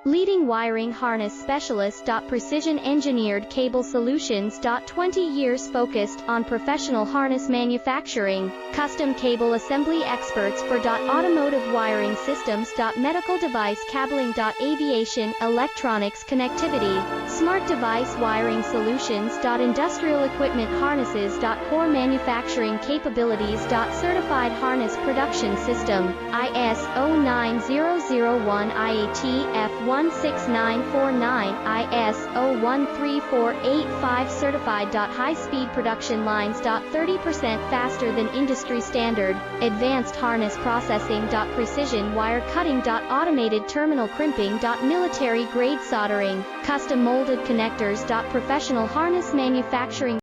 Leading wiring harness specialist. Precision engineered cable solutions. 20 years focused on professional harness manufacturing, custom cable assembly experts for automotive wiring systems. Medical device cabling. Aviation, electronics connectivity, smart device wiring solutions. Industrial equipment harnesses. Core manufacturing capabilities. Certified harness production system, ISO 9001 IATF 16949 ISO 13485 certified. High-speed production lines. 30% faster than industry standard, advanced harness processing. Precision wire cutting. Automated terminal crimping. Military grade soldering, custom molded connectors. Professional harness manufacturing.